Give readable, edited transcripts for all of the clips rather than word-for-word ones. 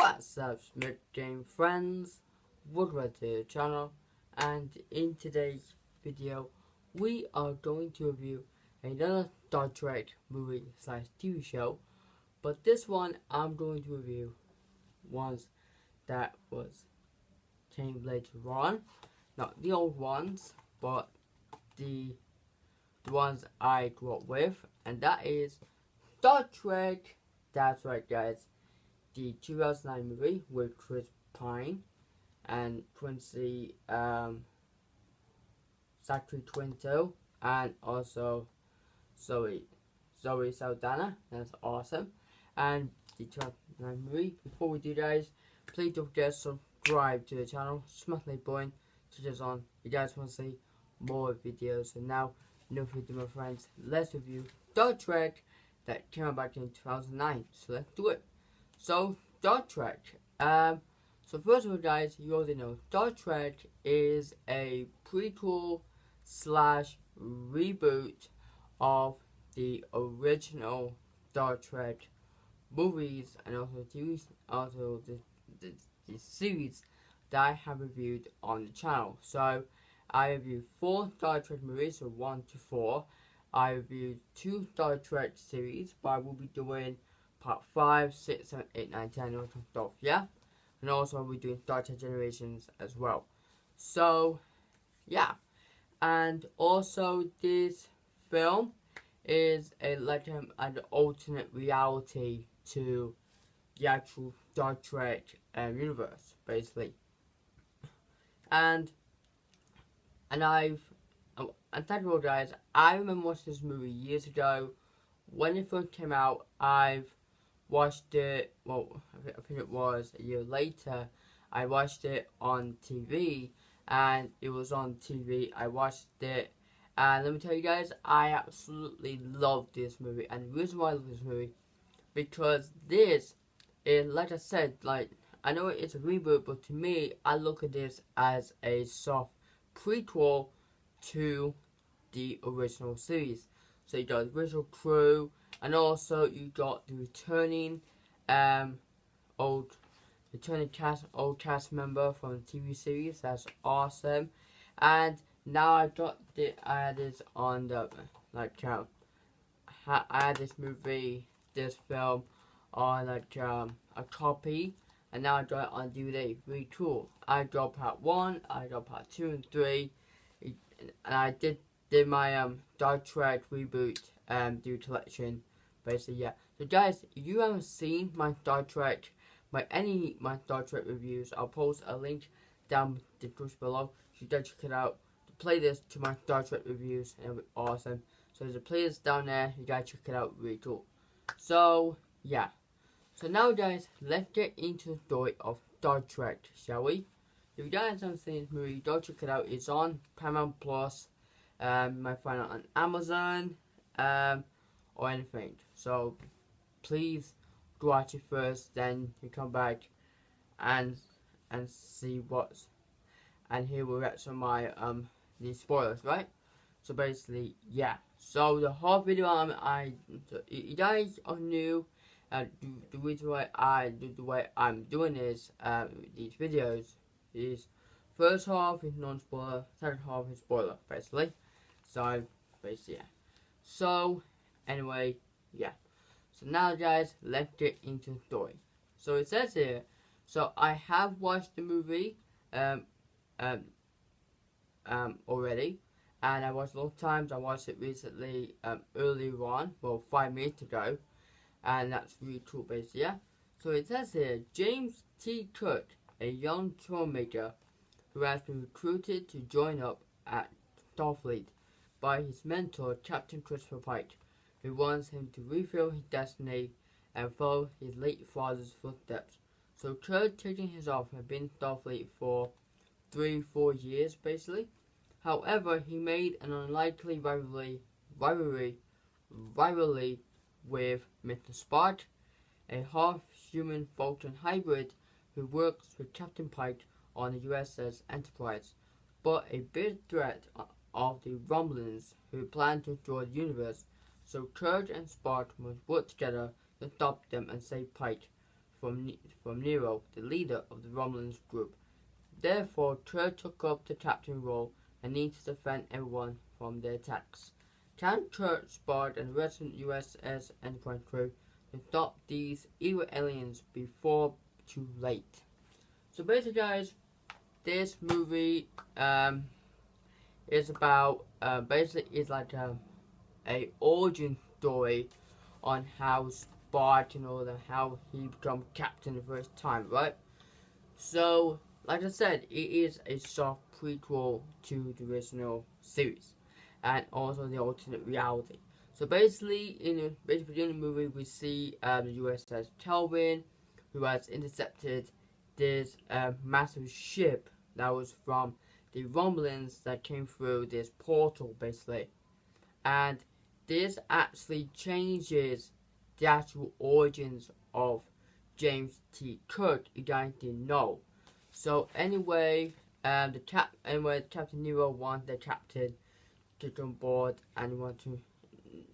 What's up, Smith Game friends? Welcome to the channel, and in today's video, we are going to review another Star Trek movie slash TV show. But this one, I'm going to review ones that came later on, not the old ones, but the ones I grew up with, and that is Star Trek. That's right, guys. The 2009 movie with Chris Pine and Quincy Zachary Quinto, and also Zoe Saldana. That's awesome. And the 2009 movie. Before we do, guys, please don't forget to subscribe to the channel. Smash the button, switch us on. If you guys want to see more videos. So now, no further, my friends. Let's review Star Trek that came out back in 2009. So let's do it. So, Star Trek. So first of all, guys, you already know Star Trek is a prequel slash reboot of the original Star Trek movies and also the series that I have reviewed on the channel. So I reviewed 4 Star Trek movies, so 1 to 4. I reviewed 2 Star Trek series, but I will be doing Part 5, 6, 7, 8, 9, 10, and all that stuff, yeah? And also we're doing Star Trek Generations as well. So, yeah. And also this film is an alternate reality to the actual Star Trek universe, basically. And thank you all, guys. I remember watching this movie years ago. When it first came out, I've watched it, well, I think it was a year later. I watched it on TV, and it was on TV. I watched it, and let me tell you guys, I absolutely love this movie. And the reason why I love this movie, because this is, like I said, like, I know it's a reboot, but to me, I look at this as a soft prequel to the original series. So you got the original crew, and also you got the returning old cast member from the TV series. That's awesome. And now I got this on the I had this film on a copy, and now I got it on DVD. Really cool. I got part 1, I got part 2 and 3, and I did my Star Trek reboot DVD collection, basically, yeah. So guys, if you haven't seen my Star Trek reviews, I'll post a link down the description below. So you guys check it out. The playlist to my Star Trek reviews, and it'll be awesome. So there's a playlist down there. You guys check it out. Really cool. So yeah. So now, guys, let's get into the story of Star Trek, shall we? If you guys haven't seen this movie, go check it out. It's on Paramount Plus. You might find it on Amazon, or anything. So please go watch it first, then you come back and see what's, and here we'll get some of my the spoilers, right? So basically, yeah. So the whole video you guys are new. The reason why the way I'm doing this these videos is first half is non-spoiler, second half is spoiler, basically. So basically, yeah. So anyway, yeah. So now, guys, let's get into the story. So it says here, so I have watched the movie already, and I watched a lot of times. I watched it recently earlier on, well, 5 minutes ago, and that's really cool, basically, yeah. So it says here, James T. Kirk, a young troublemaker who has been recruited to join up at Starfleet by his mentor, Captain Christopher Pike, who wants him to refill his destiny and follow his late father's footsteps. So Kirk, taking his off, had been in Starfleet for 3-4 years, basically. However, he made an unlikely rivalry with Mr. Spock, a half-human Vulcan hybrid who works with Captain Pike on the USS Enterprise, but a big threat of the Romulans who plan to destroy the universe. So Kirk and Spock must work together to stop them and save Pike from Nero, the leader of the Romulans group. Therefore, Turd took up the captain role and needed to defend everyone from their attacks. Captain Turd spotted and rescued USS Enterprise crew to stop these evil aliens before too late. So basically, guys, this movie is about basically is like a origin story on how Spartan how he became captain the first time, right? So, like I said, it is a soft prequel to the original series, and also the alternate reality. So basically, in the movie, we see the USS Kelvin, who has intercepted this massive ship that was from the Romulans that came through this portal, basically, and this actually changes the actual origins of James T. Kirk. You guys didn't know. So anyway, Captain Nero wanted the captain to come on board and he wanted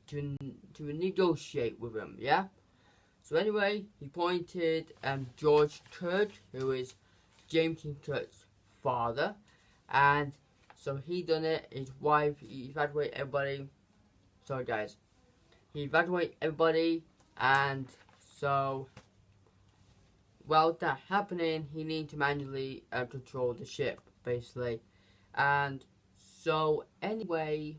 to negotiate with him. Yeah. So anyway, he appointed George Kirk, who is James T. Kirk's father, and so he done it. His wife, he evacuated everybody. Sorry guys, he evacuated everybody, and so while that happening, he needed to manually control the ship, basically. And so anyway,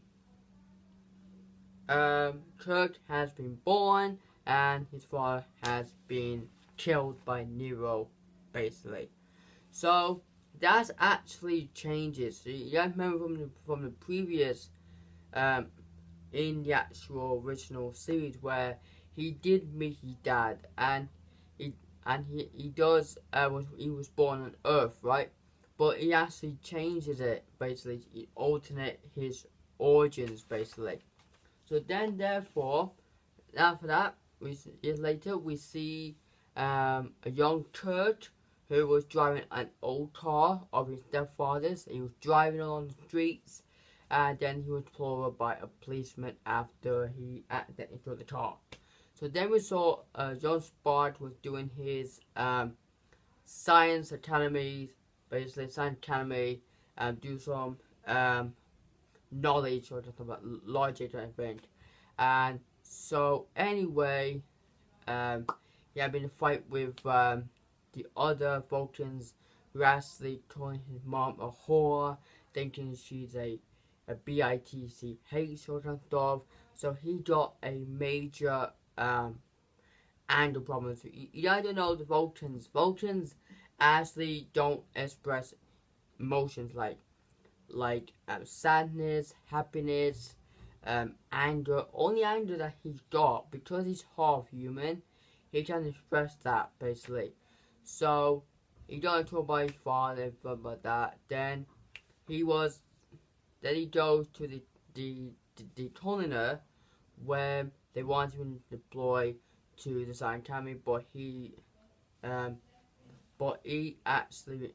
Kirk has been born, and his father has been killed by Nero, basically. So that actually changes. So you guys remember from the previous, in the actual original series, where he did meet his dad, and he was born on Earth, right? But he actually changes it, basically. He alternate his origins, basically. So then, therefore, after that, years later, we see a young Kurt who was driving an old car of his stepfather's. He was driving along the streets, and then he was pulled over by a policeman after he accidentally drove the car. So then we saw John Spark was doing his science academy, basically science academy, do some knowledge or something about logic, I think. And so anyway, he had been in a fight with the other Vulcans who actually calling his mom a whore, thinking she's a bitch sort of stuff. So he got a major anger problems. You gotta know the Vulcans. Vulcans actually don't express emotions like sadness, happiness, anger. Only anger that he's got, because he's half human, he can express that, basically. So he got in trouble by his father and stuff like that. Then he goes to the colony where they wanted him to deploy to the Science Academy, but he actually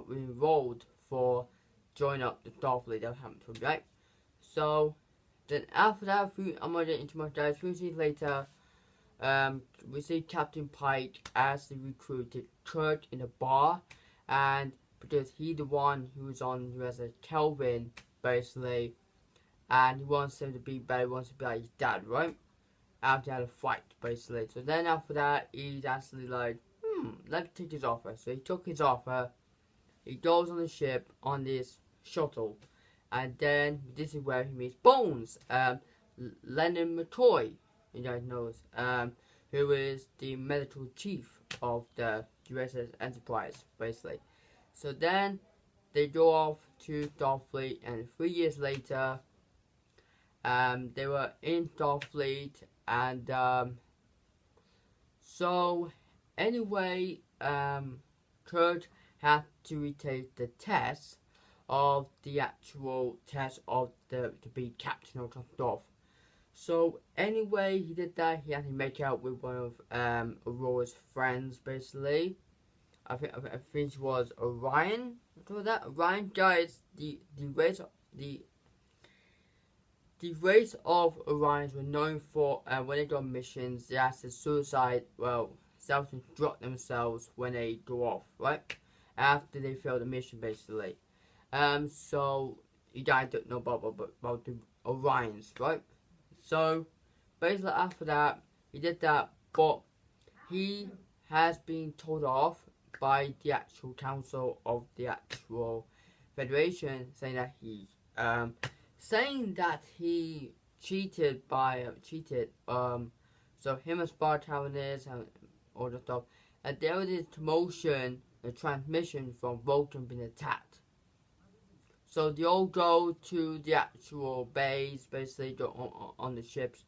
enrolled for join up the Starfleet. That happened to him, right? So then after that, I'm not getting into much guys. 3 years later, we see Captain Pike actually recruited Kirk in a bar, and because he's the one who's on USS Kelvin, basically, and he wants him to be better, he wants to be like his dad, right? After they had a fight, basically. So then after that, he's actually like, let me take his offer. So he took his offer, he goes on the ship, on this shuttle, and then this is where he meets Bones, Leonard McCoy, you guys know, who is the medical chief of the USS Enterprise, basically. So then they go off to Starfleet, and 3 years later, they were in Starfleet, and so anyway, Kurt had to retake the test of the actual test of to be captain or something off. So anyway, he did that. He had to make out with one of Aurora's friends, basically. I think it was Orion. What that? Orion, guys. The race of Orions were known for when they go on missions. They had to suicide. Well, self-destruct themselves when they go off, right? After they fail the mission, basically. So you guys don't know about the Orions, right? So basically after that, he did that, but he has been told off by the actual council of the actual Federation, saying that he cheated so him and Spartans and all the stuff, and there was this motion, a transmission from Vulcan being attacked. So they all go to the actual base, basically go on the ships.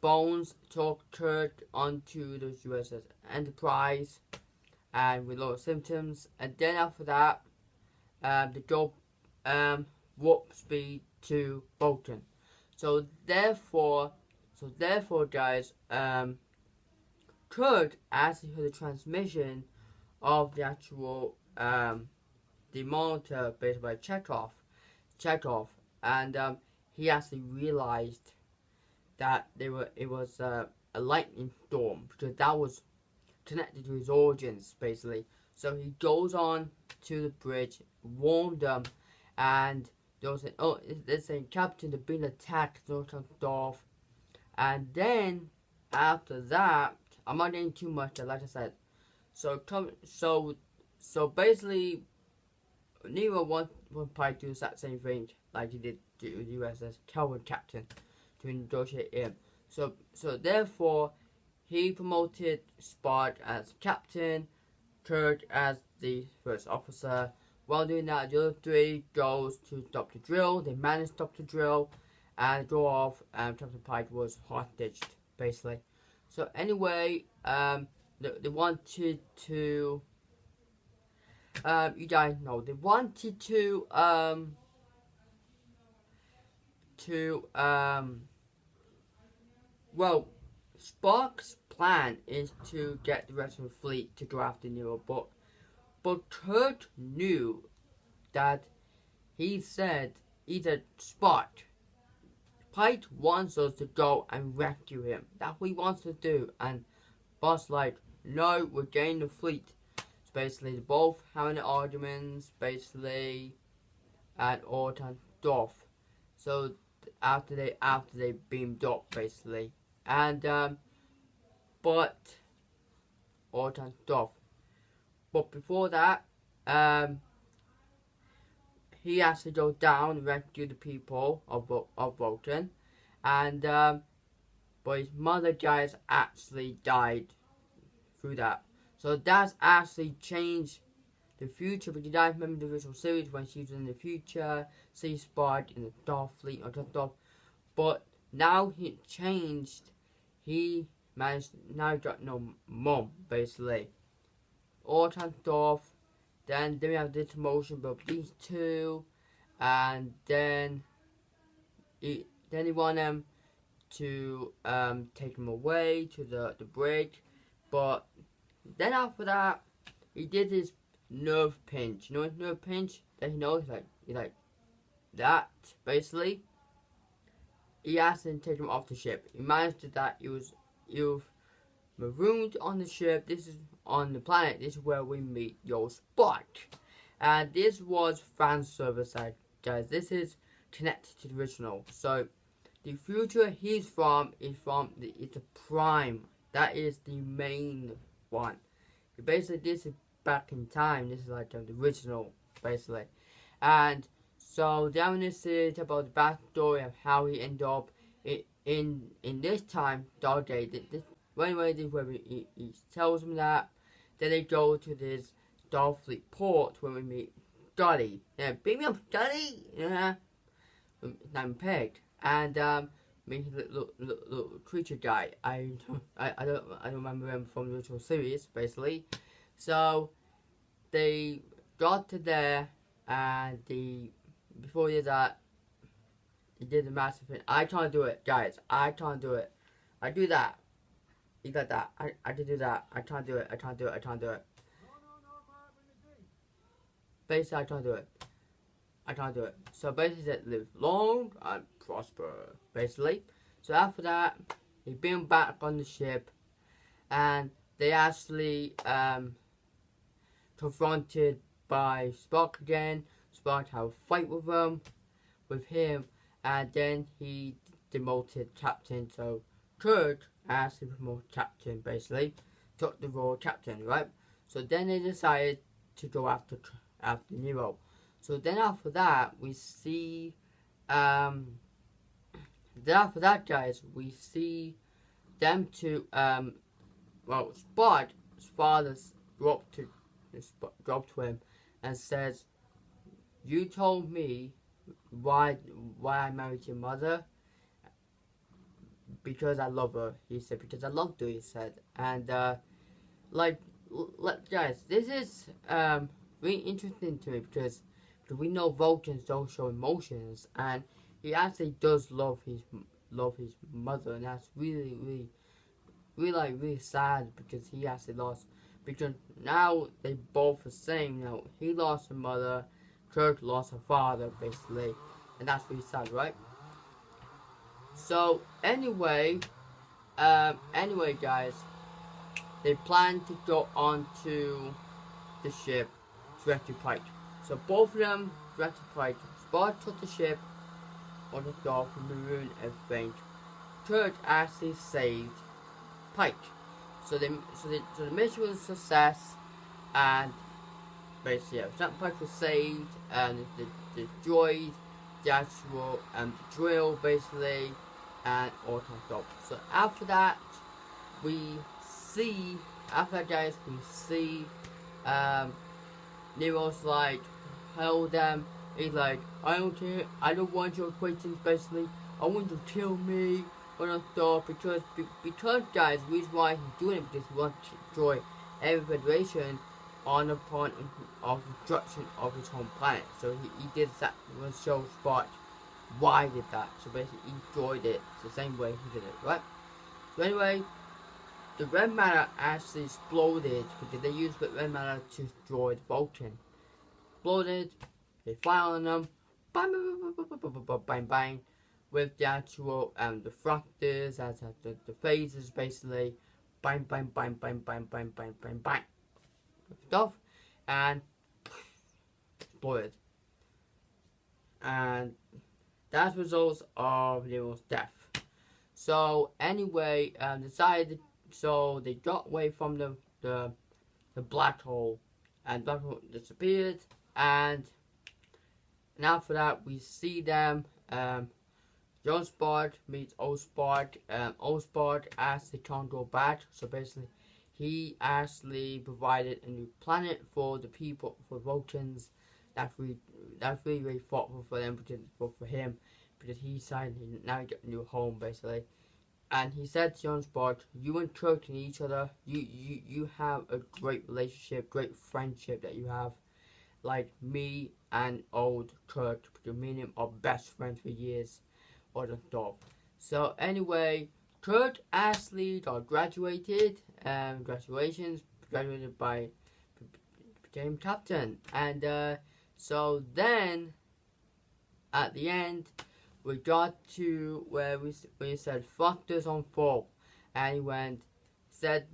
Bones took Kurt onto the USS Enterprise, and with low symptoms. And then after that, they go warp speed to Vulcan. So therefore, guys, Kurt actually heard the transmission of the actual the monitor based by Chekhov, and he actually realized that it was a lightning storm, because that was connected to his origins, basically. So he goes on to the bridge, warned them, and they were saying, "Oh, they're saying, Captain, they're being attacked, off." And then after that, I'm not getting too much, like I said. So basically, Nero won't probably do the exact same thing like he did to the USS Kelvin Captain to negotiate him. So therefore, he promoted Spart as captain, Kurt as the first officer. While doing that, the other three goes to stop the drill. They managed to stop the drill and go off, and Captain Pike was hostage, basically. So anyway, they wanted to, you guys know, they wanted to, well, Spock's plan is to get the rest of the fleet to go after Nero, but Kurt knew that he said Spock, Pike wants us to go and rescue him. That's what he wants to do. And Boss like, no, we're getting the fleet. So basically, they're both having arguments, basically, and all that stuff. So after they beamed up, basically, and but all that stuff. But before that, he has to go down and rescue the people of Vulcan, and but his mother guys actually died through that. So that's actually changed the future. But you guys remember the original series when she was in the future, see Spock in the Starfleet or stuff. But now he changed. He managed now got no mom, basically. All that stuff. Then we have this motion about these two, and then he want them to take him away to the bridge, but then after that he did his nerve pinch. You know his nerve pinch that he knows, like that, basically. He asked him to take him off the ship. He managed to do that. He was marooned on the ship. This is on the planet. This is where we meet your Spock, and this was fan service, guys. This is connected to the original. So the future he's from is it's a prime. That is the main one. Basically, this is back in time. This is like the original, basically. And so down this is about the backstory of how he ended up in this time. Stargate. Anyway, this is where he tells him that. Then they go to this Starfleet port where we meet Scotty. Yeah, beam me up, Scotty! Yeah. I'm Peg. And meet the little creature guy. I don't remember him from the original series, basically. So they got to there, and before he did that, he did the massive thing. I can't do it, guys. I can't do it. I do that. You got that. I can do that. I can't do it. I can't do it. I can't do it. Basically, I can't do it. I can't do it. So basically, that live long and prosper. Basically. So after that, he beamed back on the ship, and they actually confronted by Spock again. Spock had a fight with him, and then he demoted captain. So Kirk actually promoted captain, basically took the role of captain, right? So then they decided to go after Nero. So then after that, we see then after that, guys, we see them to Spot's father dropped to him and says, "You told me why I married your mother, because I love her." He said, "Because I loved her," he said. And like guys, this is really interesting to me because we know Vulcans don't show emotions, and he actually does love his mother, and that's really sad because he actually lost. Because now they both the same. Now he lost her mother, Kirk lost her father, basically, and that's really sad, right? So anyway, guys, they plan to go onto the ship direct to Pike. So both of them direct to Pike. Spock took the ship on the dock from the moon and everything. Kirk actually saved Pike. So the mission was a success, and basically, Pike was saved, and the droid, the actual the drill, basically, and all kind of stuff. So after that, guys, we see Nero's like, hello them. He's like, I don't care, I don't want your acquaintance, basically. I want you to kill me. But I thought because guys, the reason why he's doing it because he wants to destroy every federation on the point of destruction of his home planet. So he did that to show Spock why he did that. So basically he enjoyed it the same way he did it, right? So anyway, the red matter actually exploded because they used the red matter to destroy the Vulcan. Exploded, they fire on them, bang bang bang bang bang bang bang, with the actual the thrusters as the phasers, basically, bang bang bang bang bang bang bang bang bang stuff, and exploded. And that results of Nero's death. So anyway, so they got away from the black hole, and black hole disappeared. And after that, we see them. Young Spock meets old Spock. Old Spock actually can't go back, so basically, he actually provided a new planet for the people, for Vulcans. That's really thoughtful for them, because for him, because he decided now he got a new home, basically. And he said to Young Spock, "You and Kirk need each other. You have a great relationship, great friendship that you have, like me and old Kirk, because me and him are best friends for years." Or the dog. So anyway, Kirk actually got graduated. Graduated by became captain. And so then at the end, we got to where we said fuck this on 4, and he went said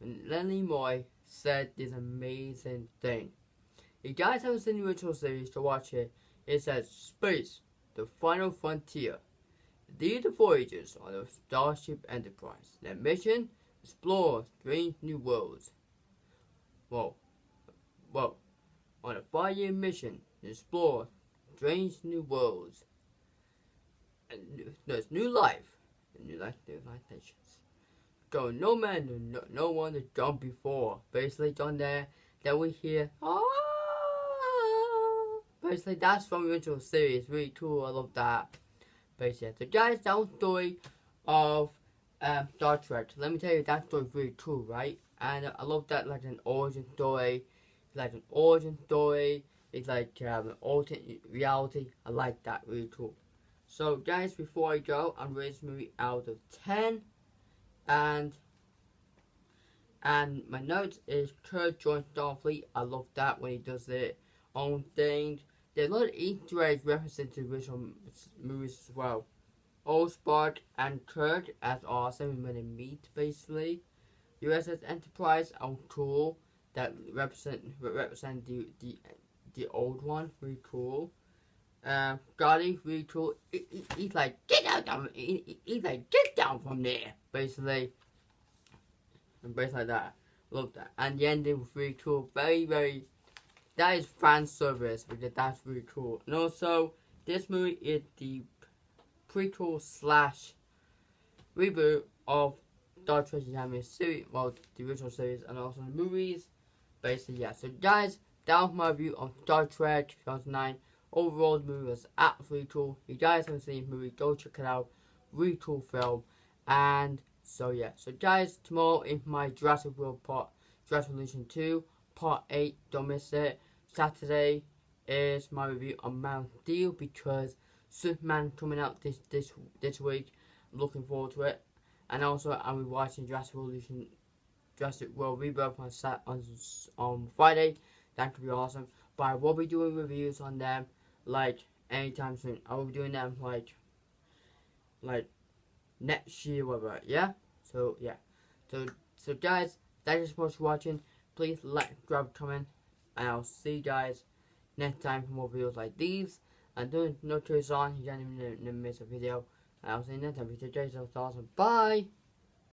Lenny Moy said this amazing thing. If you guys haven't seen the original series, to watch it. It says space, the final frontier. These are the voyagers on the Starship Enterprise. Their mission: explore strange new worlds. Whoa. On a 5-year mission to explore strange new worlds. And there's new life. New life nations. Go no man, no one has gone before. Basically, on there, then we hear, ah. Basically, that's from the original series. Really cool. I love that. Basically, so guys, that was the story of Star Trek. Let me tell you, that story is really cool, right? And I love that, like an origin story. It's like an origin story. It's like an alternate reality. I like that. Really cool. So guys, before I go, I'm rating this movie out of 10. And my notes is Kirk joins Starfleet. I love that when he does their own thing. There's a lot of Easter eggs referencing to original movies as well. Old Spock and Kirk as awesome when they meet, basically. USS Enterprise are cool. That represent the old one, really cool. Gotti, really cool. He's like, get out! He's like, get down from there, basically. And basically like that. Love that. And the ending was really cool. Very, very. That is fan service, because that's really cool. And also, this movie is the prequel slash reboot of Star Trek The Animated Series, well, the original series, and also the movies. Basically, yeah. So, guys, that was my review on Star Trek 2009. Overall, the movie was absolutely cool. If you guys haven't seen the movie, go check it out. Really cool film. And so, yeah. So, guys, tomorrow in my Jurassic World Jurassic Evolution 2, Part 8, don't miss it. Saturday is my review on Man of Steel, because Superman coming out this week. I'm looking forward to it. And also, I'll be watching Jurassic World Rebirth on Friday. That could be awesome. But I will be doing reviews on them like anytime soon. I will be doing them like next year, whatever. Yeah. So yeah. So guys, thank you so much for watching. Please like, subscribe, comment, and I'll see you guys next time for more videos like these. And don't notice on, you don't even miss a video. And I'll see you next time. Take care, so awesome. Bye.